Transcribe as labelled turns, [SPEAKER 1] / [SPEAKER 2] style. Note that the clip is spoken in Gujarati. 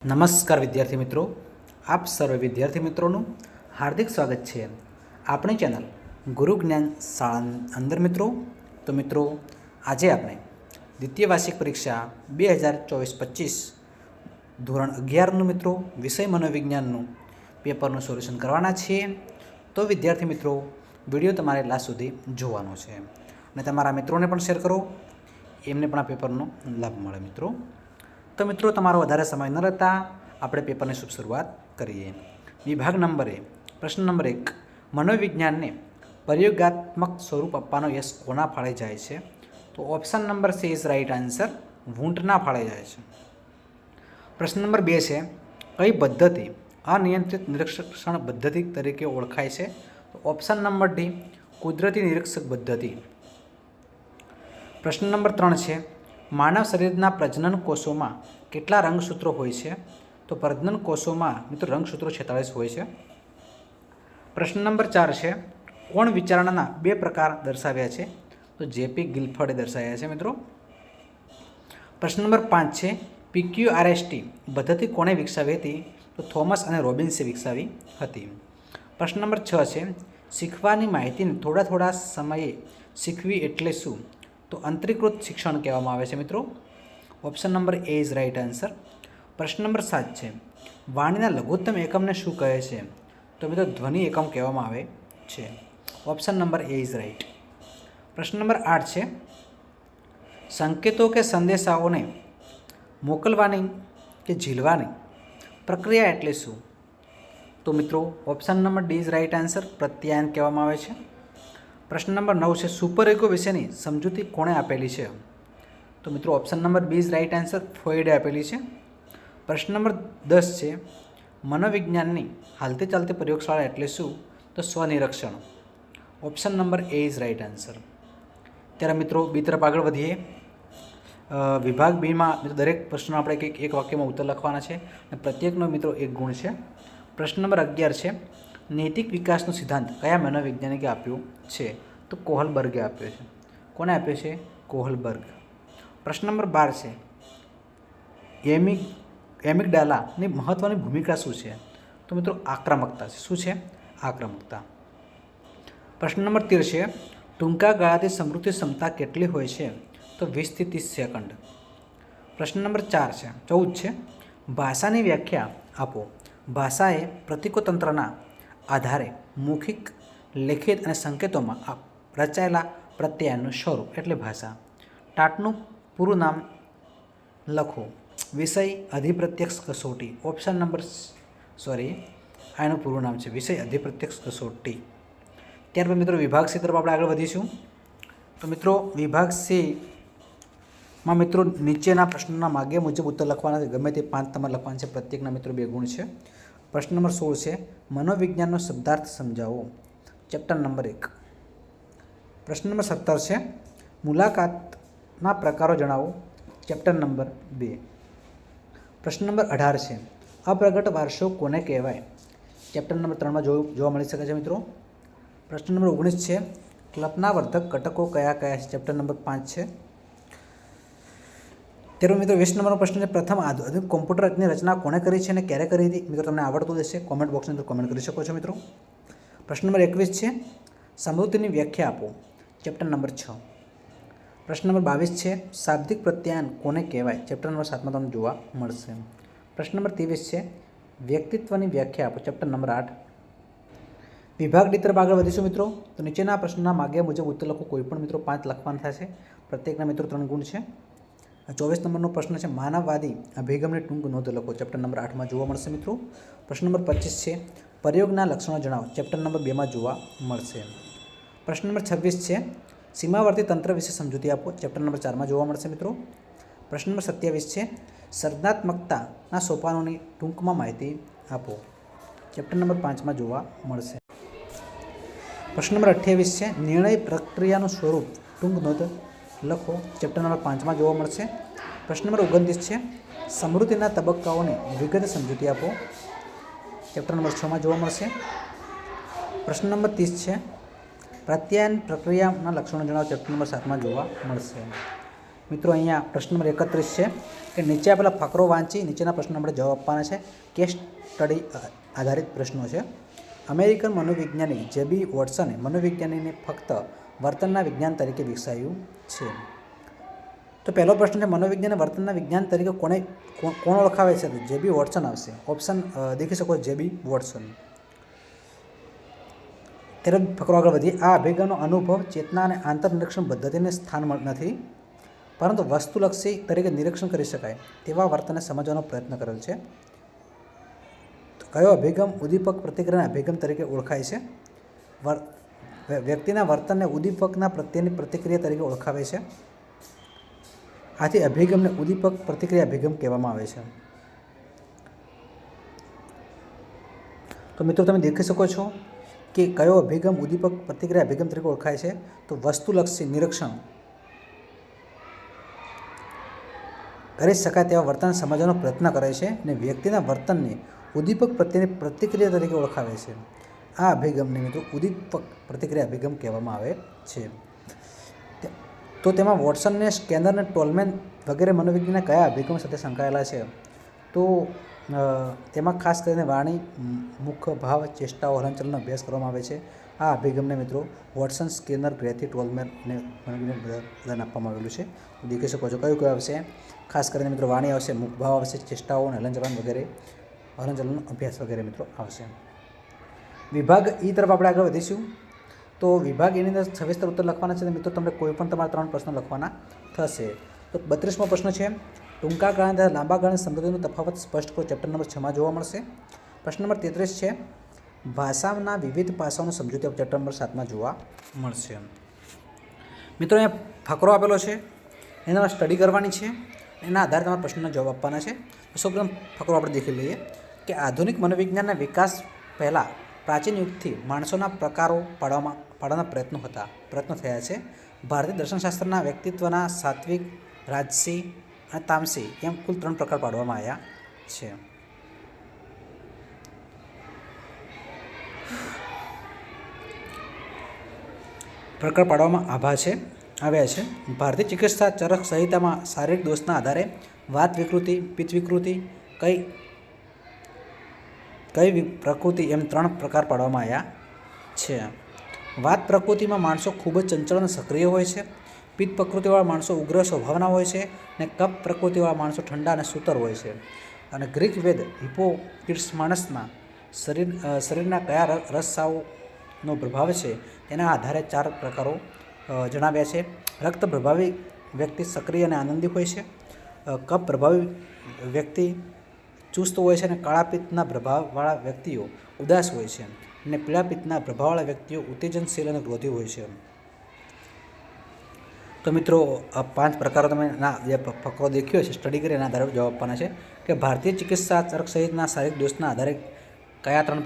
[SPEAKER 1] નમસ્કાર વિદ્યાર્થી મિત્રો, આપ સર્વે વિદ્યાર્થી મિત્રોનું હાર્દિક સ્વાગત છે આપણી ચેનલ ગુરુ જ્ઞાન શાળા અંદર. તો મિત્રો, આજે આપણે દ્વિતીય વાર્ષિક પરીક્ષા 2024-25 ધોરણ 11નું મિત્રો વિષય મનોવિજ્ઞાનનું પેપરનું સોલ્યુશન કરવાના છીએ. તો વિદ્યાર્થી મિત્રો, વિડીયો તમારે લાસ્ટ સુધી જોવાનો છે અને તમારા મિત્રોને પણ શેર કરો, એમને પણ આ પેપરનો લાભ મળે મિત્રો. તો મિત્રો, તમારો વધારે સમય ન રહેતા આપણે પેપરની શુભ શરૂઆત કરીએ. વિભાગ નંબર 1, પ્રશ્ન નંબર 1, મનોવિજ્ઞાનને પ્રયોગાત્મક સ્વરૂપ આપવાનો યશ કોના ફાળે જાય છે? તો option number C is right answer, વૂંટના ફાળે જાય છે. પ્રશ્ન નંબર 2 છે, કઈ પદ્ધતિ અનિયંત્રિત નિરીક્ષણ પદ્ધતિ તરીકે ઓળખાય છે? તો ઓપ્શન નંબર ડી, કુદરતી નિરીક્ષક પદ્ધતિ. પ્રશ્ન નંબર 3 છે, માનવ શરીરના પ્રજનન કોષોમાં કેટલા રંગસૂત્રો હોય છે? તો પ્રજનન કોષોમાં મિત્રો રંગસૂત્રો 46 હોય છે. પ્રશ્ન નંબર 4 છે, કોણ વિચારણાના 2 પ્રકાર દર્શાવ્યા છે? તો જેપી ગિલ્ફર્ડે દર્શાવ્યા છે મિત્રો. પ્રશ્ન નંબર 5 છે, PQRST પદ્ધતિ કોણે વિકસાવી હતી? તો થોમસ અને રોબિન્સે વિકસાવી હતી. પ્રશ્ન નંબર 6 છે, શીખવાની માહિતીને થોડા સમયે શીખવી એટલે શું? તો અંતરીકૃત શિક્ષણ કહેવામાં આવે છે મિત્રો. Option number A is right answer. પ્રશ્ન નંબર 7 છે, વાણીના લઘુત્તમ એકમને શું કહે છે? તો મિત્રો ધ્વનિ એકમ કહેવામાં આવે છે. Option number A is right. પ્રશ્ન નંબર 8 છે, સંકેતો કે સંદેશાઓને મોકલવાની કે ઝીલવાની પ્રક્રિયા એટલે શું? તો મિત્રો option number D is right answer, પ્રત્યાયન કહેવામાં આવે છે. પ્રશ્ન નંબર 9 છે, સુપર ઇગો વિશેની સમજૂતી કોણે આપેલી છે? તો મિત્રો option number B is right answer, ફ્રોઈડે આપેલી છે. પ્રશ્ન નંબર 10 છે, મનોવિજ્ઞાનની હાલતી ચાલતી પ્રયોગશાળા એટલે શું? તો સ્વનિરીક્ષણ. Option number A is right answer. ત્યારે મિત્રો બી તરફ આગળ વધીએ. વિભાગ બીમાં મિત્રો દરેક પ્રશ્નો આપણે એક વાક્યમાં ઉત્તર લખવાના છે અને પ્રત્યેકનો મિત્રો 1 ગુણ છે. પ્રશ્ન નંબર 11 છે, નૈતિક વિકાસનો સિદ્ધાંત કયા મનોવૈજ્ઞાનિકે આપ્યો છે? તો કોહલબર્ગે આપ્યો છે. કોને આપ્યો છે? કોહલબર્ગ. પ્રશ્ન નંબર 12 છે, એમિગડાલાની મહત્ત્વની ભૂમિકા શું છે? તો મિત્રો આક્રમકતા છે. શું છે? આક્રમકતા. પ્રશ્ન નંબર 13 છે, ટૂંકા ગાળાથી સ્મૃતિ ક્ષમતા કેટલી હોય છે? તો 20 થી 30 સેકન્ડ. પ્રશ્ન નંબર 14 છે, ભાષાની વ્યાખ્યા આપો. ભાષા એ પ્રતીકોતંત્રના આધારે મૌખિક, લેખિત અને સંકેતોમાં રચાયેલા પ્રત્યયનું સ્વરૂપ એટલે ભાષા. ટાટનું પૂરું નામ લખો. વિષય અધિપ્રત્યક્ષ કસોટી. ઓપ્શન નંબર આનું પૂરું નામ છે વિષય અધિપ્રત્યક્ષ કસોટી. ત્યારબાદ મિત્રો વિભાગ સી તરફ આપણે આગળ વધીશું. તો મિત્રો વિભાગ સીમાં મિત્રો નીચેના પ્રશ્નોના માગ્યા મુજબ ઉત્તર લખવાના છે. ગમે તે 5 તમારે લખવાના છે. પ્રત્યેકના મિત્રો 2 ગુણ છે. પ્રશ્ન નંબર 16 છે, મનોવિજ્ઞાનનો શબ્દાર્થ સમજાવો. Chapter number 1. પ્રશ્ન નંબર 17 છે, મુલાકાતના પ્રકારો જણાવો. Chapter number 2. પ્રશ્ન નંબર 18 છે, અપ્રગટ વારસો કોને કહેવાય? ચેપ્ટર નંબર 3માં જોવા મળી શકે છે મિત્રો. પ્રશ્ન નંબર 19 છે, કલ્પનાવર્ધક ઘટકો કયા છે? ચેપ્ટર નંબર 5 છે. ત્યારે મિત્રો 20 નંબરનો પ્રશ્ન છે, પ્રથમ આધુનિક કોમ્પ્યુટરની રચના કોણે કરી છે અને ક્યારે કરી હતી? મિત્રો તમને આવડતું હશે, કોમેન્ટ બોક્સની અંદર કોમેન્ટ કરી શકો છો મિત્રો. પ્રશ્ન નંબર 21 છે, સમૃદ્ધિની વ્યાખ્યા આપો. Chapter number 6. પ્રશ્ન નંબર 22 છે, શાબ્દિક પ્રત્યાયન કોને કહેવાય? ચેપ્ટર નંબર 7માં તમને જોવા મળશે. પ્રશ્ન નંબર 23 છે, વ્યક્તિત્વની વ્યાખ્યા આપો. Chapter number 8. વિભાગ ડી તરફ આગળ વધીશું મિત્રો. તો નીચેના પ્રશ્નના માગ્યા મુજબ ઉત્તર લખો. કોઈ પણ મિત્રો 5 લખવાના થશે. પ્રત્યેકના મિત્રો 3 ગુણ છે. 24 નંબરનો પ્રશ્ન છે, માનવવાદી અભિગમની ટૂંક નોંધ લખો. ચેપ્ટર નંબર 8માં જોવા મળશે મિત્રો. પ્રશ્ન નંબર 25 છે, પ્રયોગના લક્ષણો જણાવો. ચેપ્ટર નંબર 2માં જોવા મળશે. પ્રશ્ન નંબર 26 છે, સીમાવર્તી તંત્ર વિશે સમજૂતી આપો. ચેપ્ટર નંબર 4માં જોવા મળશે મિત્રો. પ્રશ્ન નંબર 27 છે, સર્જનાત્મકતાના સોપાનોની ટૂંકમાં માહિતી આપો. ચેપ્ટર નંબર 5માં જોવા મળશે. પ્રશ્ન નંબર 28 છે, નિર્ણય પ્રક્રિયાનું સ્વરૂપ ટૂંક નોંધ લખો. ચેપ્ટર નંબર 5માં જોવા મળશે. પ્રશ્ન નંબર 29 છે, સમૃદ્ધિના તબક્કાઓની વિગત સમજૂતી આપો. ચેપ્ટર નંબર 6માં જોવા મળશે. પ્રશ્ન નંબર 30 છે, પ્રત્યાયન પ્રક્રિયાના લક્ષણો જણાવો. ચેપ્ટર નંબર 7માં જોવા મળશે. મિત્રો અહીંયા પ્રશ્ન નંબર 31 છે કે નીચે આપેલા ફકરો વાંચી નીચેના પ્રશ્નો આપણે જવાબ આપવાના છે. કેસ સ્ટડી આધારિત પ્રશ્નો છે. અમેરિકન મનોવૈજ્ઞાનિક જેબી વોટસને મનોવિજ્ઞાનને ફક્ત વર્તનના વિજ્ઞાન તરીકે વિકસાવ્યું છે. તો પહેલો પ્રશ્ન છે, મનોવિજ્ઞાન વર્તનના વિજ્ઞાન તરીકે કોણ ઓળખાવે છે? તો જેબી વોટસન આવશે. ઓપ્શન દેખી શકો જેબી વોટસન. ત્યારે ફકરો આગળ વધીએ. આ અભિગમનો અનુભવ, ચેતના અને આંતરનિરીક્ષણ પદ્ધતિને સ્થાન નથી, પરંતુ વસ્તુલક્ષી તરીકે નિરીક્ષણ કરી શકાય તેવા વર્તનને સમજવાનો પ્રયત્ન કરેલ છે. કયો અભિગમ ઉદ્દીપક પ્રતિક્રિયાના અભિગમ તરીકે ઓળખાય છે? વ્યક્તિના વર્તનને ઉદ્દીપકના પ્રત્યેની પ્રતિક્રિયા તરીકે ઓળખાવે છે. આથી અભિગમને ઉદ્દીપક પ્રતિક્રિયા અભિગમ કહેવામાં આવે છે. તો મિત્રો તમે દેખી શકો છો કે કયો અભિગમ ઉદ્દીપક પ્રતિક્રિયા અભિગમ તરીકે ઓળખાય છે? તો વસ્તુલક્ષી નિરીક્ષણ કરી શકાય તેવા વર્તન સમજવાનો પ્રયત્ન કરે છે અને વ્યક્તિના વર્તનને ઉદ્દીપક પ્રત્યેની પ્રતિક્રિયા તરીકે ઓળખાવે છે. આ અભિગમને મિત્રો ઉદ્દીપક પ્રતિક્રિયા અભિગમ કહેવામાં આવે છે. તો તેમાં વોટસનને, સ્કેનરને, ટોલમેન વગેરે મનોવિજ્ઞાનના કયા અભિગમ સાથે સંકળાયેલા છે? તો તેમાં ખાસ કરીને વાણી, મુખ ભાવ, ચેષ્ટાઓ, હલનચલનનો અભ્યાસ કરવામાં આવે છે. આ અભિગમને મિત્રો વોટસન, સ્કેનર, ગ્રેથી, ટોલમેન અને મનોવિજ્ઞાન બધાને આપવામાં આવેલું છે. દેખી શકો છો કયું આવશે? ખાસ કરીને મિત્રો વાણી આવશે, મુખ ભાવ આવશે, ચેષ્ટાઓ અને હલનચલન વગેરે, હલનચલનનો અભ્યાસ વગેરે મિત્રો આવશે. વિભાગ ઈ તરફ આપણે આગળ વધીશું. તો વિભાગ એની અંદર સવિસ્તર ઉત્તર લખવાના છે. મિત્રો તમને કોઈ પણ તમારા 3 પ્રશ્નો લખવાના થશે. તો 32મો પ્રશ્ન છે, ટૂંકા ગાળાની તથા લાંબા ગાળાની સમૃદ્ધિનો તફાવત સ્પષ્ટ કરો. ચેપ્ટર નંબર 6માં જોવા મળશે. પ્રશ્ન નંબર 33 છે, ભાષાના વિવિધ પાસાઓનું સમજૂતી ચેપ્ટર નંબર 7માં જોવા મળશે. મિત્રો અહીંયા ફકરો આપેલો છે, એના સ્ટડી કરવાની છે, એના આધારે તમારા પ્રશ્નના જવાબ આપવાના છે. સૌપ્રથમ ફકરો આપણે દેખી લઈએ કે આધુનિક મનોવિજ્ઞાનના વિકાસ પહેલાં પ્રાચીન યુગથી માણસોના પ્રકારો પાડવાના પ્રયત્નો થયા છે. ભારતીય દર્શનશાસ્ત્રના વ્યક્તિત્વના સાત્વિક, રાજસી અને તામસી એમ કુલ 3 પ્રકાર પાડવામાં આવ્યા છે. પ્રકાર પાડવામાં આવ્યા છે. ભારતીય ચિકિત્સા ચરક સંહિતામાં શારીરિક દોષના આધારે વાત વિકૃતિ, પિત્ત વિકૃતિ, કઈ પ્રકૃતિ એમ 3 પ્રકાર પાડવામાં આવ્યા છે. વાત પ્રકૃતિમાં માણસો ખૂબ જ ચંચળ અને સક્રિય હોય છે. પિત્ત પ્રકૃતિવાળા માણસો ઉગ્ર સ્વભાવના હોય છે અને કફ પ્રકૃતિવાળા માણસો ઠંડા અને સૂતર હોય છે. અને ગ્રીક વેદ હિપોક્રેટ્સ માણસના શરીરના કયા રસસાવનો પ્રભાવ છે તેના આધારે 4 પ્રકારો જણાવ્યા છે. રક્ત પ્રભાવી વ્યક્તિ સક્રિય અને આનંદી હોય છે. કફ પ્રભાવી વ્યક્તિ ચુસ્ત હોય છે અને કાળા પિત્તના પ્રભાવવાળા વ્યક્તિઓ ઉદાસ હોય છે અને પીળા પિત્તના પ્રભાવવાળા વ્યક્તિઓ ઉત્તેજનશીલ અને ક્રોધી હોય છે. તો મિત્રો આ 5 પ્રકારો તમે જે ફકરો દેખ્યો છે સ્ટડી કરી એના આધારે જવાબ આપવાના છે કે ભારતીય ચિકિત્સા ચરક સહિતના શારીરિક દોષના આધારે કયા 3